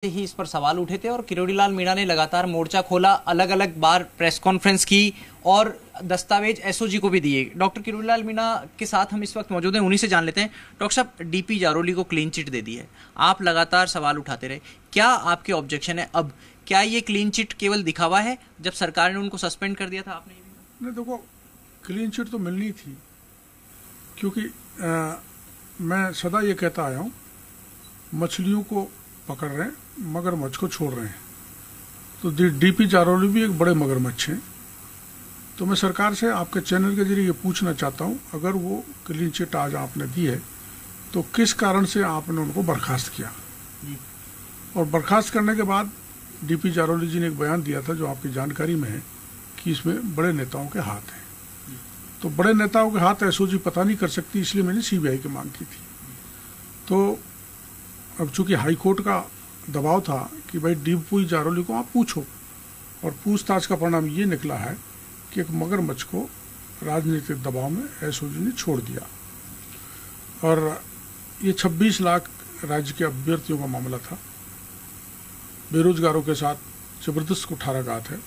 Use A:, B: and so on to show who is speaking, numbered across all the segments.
A: ही इस पर सवाल उठे थे और किरोड़ी लाल मीणा ने लगातार मोर्चा खोला, अलग अलग बार प्रेस कॉन्फ्रेंस की और दस्तावेज एसओजी को भी दिए। डॉक्टर किरोड़ी लाल मीणा के साथ हम इस वक्त मौजूद हैं, उन्हीं से जान लेते हैं। डॉक्टर साहब, डीपी जारोली को क्लीन चिट दे दी है, आप लगातार सवाल उठाते रहे, क्या आपके ऑब्जेक्शन है? अब क्या ये क्लीन चिट केवल दिखावा है? जब सरकार ने उनको सस्पेंड कर दिया था आपने
B: नहीं, देखो क्लीन चिट तो मिलनी थी, क्योंकि मैं सदा ये कहता आया हूँ, मछलियों को पकड़ रहे हैं, मगरमच्छ को छोड़ रहे हैं। तो डीपी जारोली भी एक बड़े मगरमच्छ हैं। तो मैं सरकार से आपके चैनल के जरिए ये पूछना चाहता हूँ, अगर वो क्लीन चिट आज आपने दी है तो किस कारण से आपने उनको बर्खास्त किया? और बर्खास्त करने के बाद डीपी जारोली जी ने एक बयान दिया था जो आपकी जानकारी में है कि इसमें बड़े नेताओं के हाथ हैं। तो बड़े नेताओं के हाथ एसओजी पता नहीं कर सकती, इसलिए मैंने सीबीआई की मांग की थी। तो अब चूंकि हाईकोर्ट का दबाव था कि भाई डीपी जारोली को आप पूछो, और पूछताछ का परिणाम ये निकला है कि एक मगरमच्छ को राजनीतिक दबाव में एसओजी ने छोड़ दिया। और ये 26 लाख राज्य के अभ्यर्थियों का मामला था, बेरोजगारों के साथ जबरदस्त कुठाराघात है।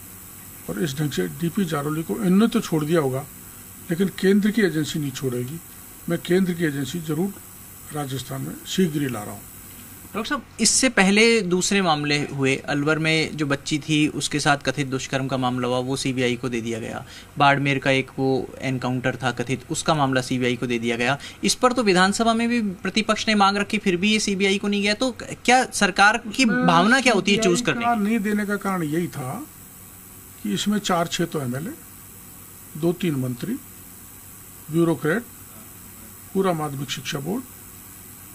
B: और इस ढंग से डीपी जारोली को इन्होंने तो छोड़ दिया होगा, लेकिन केंद्र की एजेंसी नहीं छोड़ेगी। मैं केंद्र की एजेंसी जरूर राजस्थान में शीघ्र ही ला रहा हूँ।
A: डॉक्टर साहब, इससे पहले दूसरे मामले हुए, अलवर में जो बच्ची थी उसके साथ कथित दुष्कर्म का मामला हुआ, वो सीबीआई को दे दिया गया। बाड़मेर का एक वो एनकाउंटर था कथित, उसका मामला सीबीआई को दे दिया गया। इस पर तो विधानसभा में भी प्रतिपक्ष ने मांग रखी, फिर भी ये सीबीआई को नहीं गया। तो क्या सरकार की भावना क्या होती है चूज करने की?
B: नहीं देने का कारण यही था कि इसमें 4-6 तो एमएलए, 2-3 मंत्री, ब्यूरोक्रेट, पूरा माध्यमिक शिक्षा बोर्ड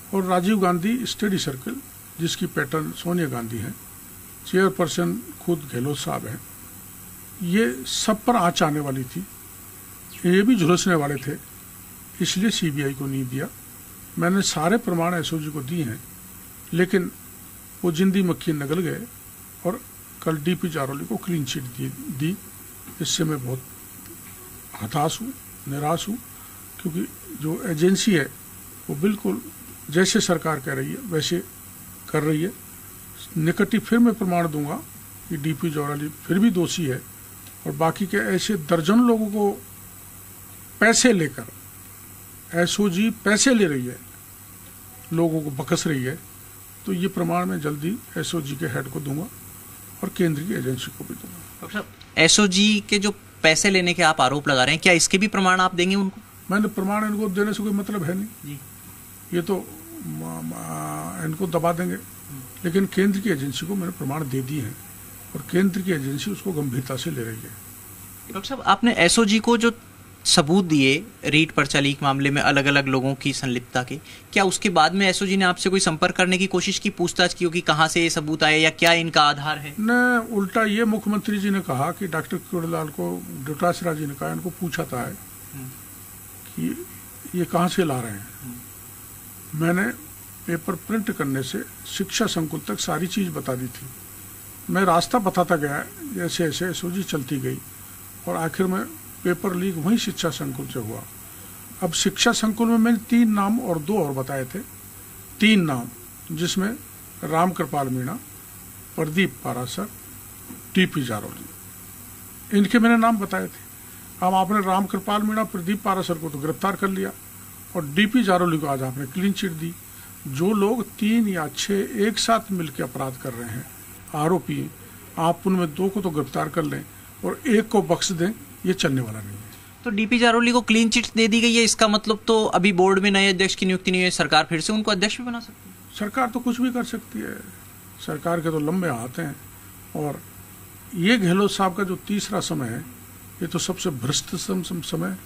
B: और राजीव गांधी स्टडी सर्कल, जिसकी पैटर्न सोनिया गांधी है, चेयरपर्सन खुद गहलोत साहब हैं, ये सब पर आंच आने वाली थी, ये भी झुलसने वाले थे, इसलिए सीबीआई को नहीं दिया। मैंने सारे प्रमाण एसओजी को दिए हैं, लेकिन वो जिंदी मक्खी निगल गए और कल डीपी जारोली को क्लीन चिट दी। इससे मैं बहुत हताश हूँ, निराश हूँ, क्योंकि जो एजेंसी है वो बिल्कुल जैसे सरकार कह रही है वैसे कर रही है। निकट ही फिर मैं प्रमाण दूंगा कि डीपी जारोली फिर भी दोषी है, और बाकी के ऐसे दर्जन लोगों को पैसे लेकर एसओजी पैसे ले रही है, लोगों को बकस रही है। तो ये प्रमाण मैं जल्दी एसओजी के हेड को दूंगा और केंद्र की एजेंसी को भी दूंगा।
A: डॉक्टर साहब, एसओजी के जो पैसे लेने के आप आरोप लगा रहे हैं, क्या इसके भी प्रमाण आप देंगे उनको?
B: मैंने प्रमाण इनको देने से कोई मतलब है नहीं
A: जी।
B: ये तो इनको दबा देंगे, लेकिन केंद्र की एजेंसी को मैंने प्रमाण दे दिए हैं और केंद्र की एजेंसी उसको गंभीरता से ले रही है।
A: डॉक्टर साहब, आपने एसओजी को जो सबूत दिए रीट पर्चा लीक मामले में अलग अलग लोगों की संलिप्तता के, क्या उसके बाद में एसओजी ने आपसे कोई संपर्क करने की कोशिश की, पूछताछ की कि कहाँ से ये सबूत आए या क्या इनका आधार है?
B: न, उल्टा ये मुख्यमंत्री जी ने कहा कि डॉक्टर किरोड़ी लाल को, डोटासरा जी ने कहा, इनको पूछा था कि ये कहाँ से ला रहे हैं। मैंने पेपर प्रिंट करने से शिक्षा संकुल तक सारी चीज बता दी थी। मैं रास्ता बताता गया, जैसे ऐसे एसओजी चलती गई और आखिर में पेपर लीक वहीं शिक्षा संकुल से हुआ। अब शिक्षा संकुल में मैंने 3 नाम और 2 और बताए थे, 3 नाम, जिसमें राम कृपाल मीणा, प्रदीप पारासर, डीपी जारोली, इनके मैंने नाम बताए थे। अब आपने राम कृपाल मीणा, प्रदीप पारासर को तो गिरफ्तार कर लिया और डीपी जारोली को आज आपने क्लीन चिट दी। जो लोग 3 या 6 एक साथ मिलकर अपराध कर रहे हैं, आरोपी, आप उनमें 2 को तो गिरफ्तार कर लें और 1 को बख्श दें, ये चलने वाला नहीं है।
A: तो डीपी जारोली को क्लीन चिट दे दी गई है, इसका मतलब तो अभी बोर्ड में नए अध्यक्ष की नियुक्ति नहीं है, सरकार फिर से उनको अध्यक्ष भी बना सकती है?
B: सरकार तो कुछ भी कर सकती है, सरकार के तो लंबे हाथ हैं। और ये गहलोत साहब का जो तीसरा समय है, ये तो सबसे भ्रष्ट समय,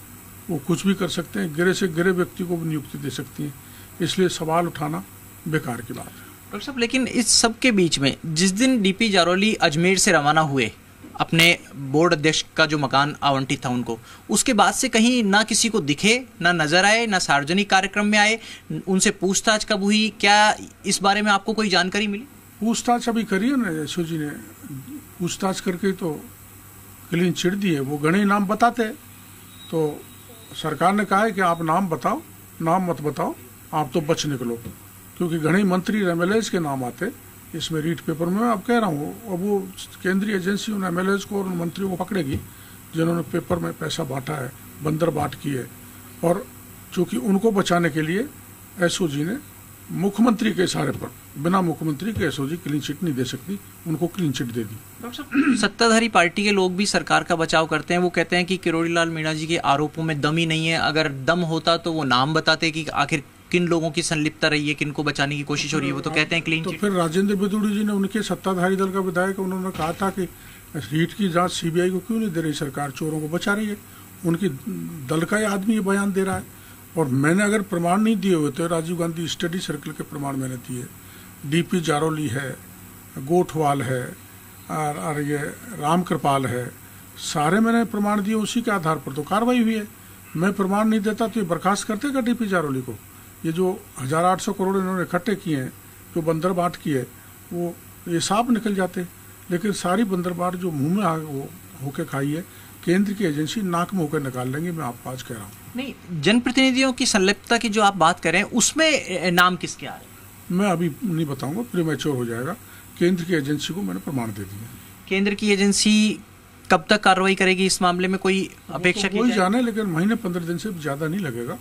B: वो कुछ भी कर सकते हैं, गिरे से गिरे व्यक्ति को भी नियुक्ति दे सकती हैं, इसलिए सवाल उठाना बेकार की बात है।
A: डॉक्टर साहब, लेकिन इस सब के बीच में जिस दिन डीपी जारोली अजमेर से रवाना हुए, अपने बोर्ड अध्यक्ष का जो मकान आवंटित था उनको, उसके बाद से कहीं ना किसी को दिखे, ना नजर आए, ना सार्वजनिक कार्यक्रम में आए, उनसे पूछताछ कब हुई? क्या इस बारे में आपको कोई जानकारी मिली?
B: पूछताछ अभी करी है ना एसओजी ने, पूछताछ करके तो क्लीन चिट दी है। वो गणे नाम बताते, तो सरकार ने कहा है कि आप नाम बताओ, नाम मत बताओ, आप तो बच निकलो, क्योंकि घने मंत्री एमएलए के नाम आते इसमें रीट पेपर में। मैं अब कह रहा हूँ, अब वो केंद्रीय एजेंसी उन एमएलएज को और उन मंत्रियों को पकड़ेगी जिन्होंने पेपर में पैसा बांटा है, बंदर बाट की है। और चूंकि उनको बचाने के लिए एसओजी ने मुख्यमंत्री के इशारे पर, बिना मुख्यमंत्री के एसओजी क्लीन चिट नहीं दे सकती, उनको क्लीन चिट दे दी।
A: डॉक्टर साहब, सत्ताधारी पार्टी के लोग भी सरकार का बचाव करते हैं। वो कहते हैं कि किरोड़ी लाल मीणा जी के आरोपों में दम ही नहीं है। अगर दम होता तो वो नाम बताते कि आखिर किन लोगों की संलिप्तता रही है, किनको बचाने की कोशिश हो रही है। वो तो कहते हैं क्लीन चिट।
B: तो फिर राजेंद्र बिदुड़ी जी ने, उनके सत्ताधारी दल का विधायक, उन्होंने कहा था कि रीट की जांच सीबीआई को क्यों नहीं दे रही सरकार, चोरों को बचा रही है। उनकी दल का ही आदमी ये बयान दे रहा है। और मैंने अगर प्रमाण नहीं दिए हुए तो राजीव गांधी स्टडी सर्कल के प्रमाण मैंने दिए, डीपी जारोली है, गोठवाल है, और ये राम कृपाल है, सारे मैंने प्रमाण दिए। उसी के आधार पर तो कार्रवाई हुई है। मैं प्रमाण नहीं देता तो ये बर्खास्त करते क्या डीपी जारोली को? ये जो 1800 करोड़ इन्होंने इकट्ठे किए हैं, जो बंदर बाट की है, वो ये साफ निकल जाते। लेकिन सारी बंदर बाट जो मुंह में वो होके खाई है, केंद्र की एजेंसी नाक में होकर निकाल लेंगे। मैं आपको आज कह रहा हूँ।
A: नहीं, जनप्रतिनिधियों की संलिप्तता की जो आप बात कर रहे हैं, उसमें नाम किसके आ रहे हैं?
B: मैं अभी नहीं बताऊंगा, प्रीमैच्योर हो जाएगा। केंद्र की एजेंसी को मैंने प्रमाण दे दिया।
A: केंद्र की एजेंसी कब तक कार्रवाई करेगी इस मामले में, कोई अपेक्षा की
B: कोई जाने, लेकिन महीने 15 दिन से ज्यादा नहीं लगेगा।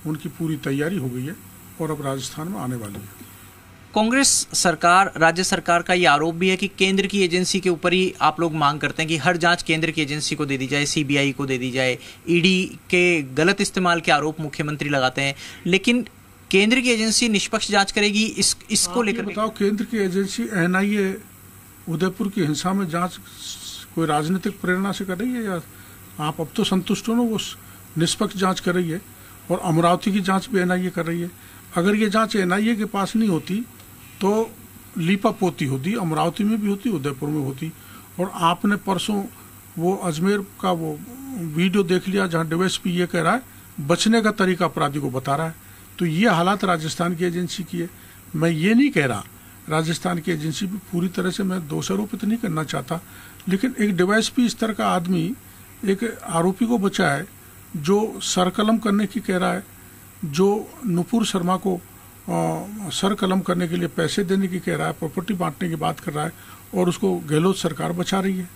B: उनकी पूरी तैयारी हो गई है और अब राजस्थान में आने वाली है।
A: कांग्रेस सरकार, राज्य सरकार का ये आरोप भी है कि केंद्र की एजेंसी के ऊपर ही आप लोग मांग करते हैं कि हर जांच केंद्र की एजेंसी को दे दी जाए, सीबीआई को दे दी जाए। ईडी के गलत इस्तेमाल के आरोप मुख्यमंत्री लगाते हैं, लेकिन केंद्र की एजेंसी निष्पक्ष जांच करेगी। इसको लेकर
B: बताओ, केंद्र की एजेंसी एनआईए उदयपुर की हिंसा में जांच कोई राजनीतिक प्रेरणा से कर रही है, या आप अब तो संतुष्ट हो ना? वो निष्पक्ष जांच कर रही है। और अमरावती की जांच भी एनआईए कर रही है। अगर ये जांच एनआईए के पास नहीं होती तो लीपापोती होती, अमरावती में भी होती, उदयपुर में होती। और आपने परसों वो अजमेर का वो वीडियो देख लिया जहां डीवाईएसपी ये कह रहा है बचने का तरीका अपराधी को बता रहा है। तो ये हालात राजस्थान की एजेंसी की है। मैं ये नहीं कह रहा राजस्थान की एजेंसी भी पूरी तरह से, मैं दोषारोपित नहीं करना चाहता, लेकिन एक डीवाईएसपी स्तर का आदमी एक आरोपी को बचाए जो सरकलम करने की कह रहा है, जो नुपुर शर्मा को सर कलम करने के लिए पैसे देने की कह रहा है, प्रॉपर्टी बांटने की बात कर रहा है, और उसको गहलोत सरकार बचा रही है।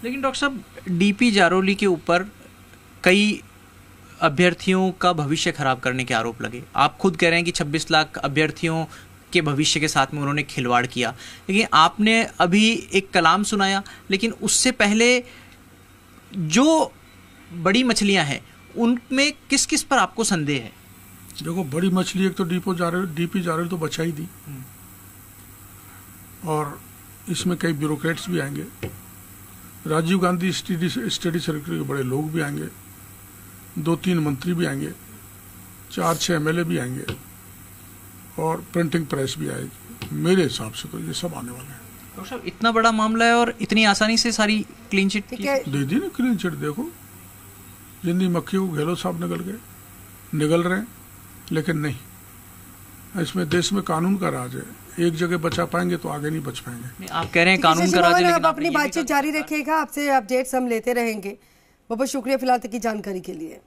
A: लेकिन डॉक्टर साहब, डीपी जारोली के ऊपर कई अभ्यर्थियों का भविष्य खराब करने के आरोप लगे। आप खुद कह रहे हैं कि 26 लाख अभ्यर्थियों के भविष्य के साथ में उन्होंने खिलवाड़ किया, लेकिन आपने अभी एक कलाम सुनाया। लेकिन उससे पहले जो बड़ी मछलियां हैं उनमें किस किस पर आपको संदेह है?
B: देखो, बड़ी मछली एक तो डीपी जारोली तो बचा ही दी, और इसमें कई ब्यूरोक्रेट्स भी आएंगे, राजीव गांधी स्टडी सर्कल के बड़े लोग भी आएंगे, 2-3 मंत्री भी आएंगे, 4-6 एमएलए भी आएंगे, और प्रिंटिंग प्रेस भी आएगी। मेरे हिसाब से तो ये सब आने वाले हैं।
A: डॉक्टर साहब, इतना बड़ा मामला है और इतनी आसानी से सारी क्लीन चिट
B: दे दी ना। क्लीन चिट देखो, जिंदी मक्खी को गहलोत साहब निगल रहे हैं, लेकिन नहीं, इसमें देश में कानून का राज है। एक जगह बचा पाएंगे तो आगे नहीं बच पाएंगे।
A: आप कह रहे हैं कानून का राज है, लेकिन
C: आप अपनी बातचीत जारी रखिएगा, आपसे अपडेट्स हम लेते रहेंगे। बहुत शुक्रिया फिलहाल तक की जानकारी के लिए।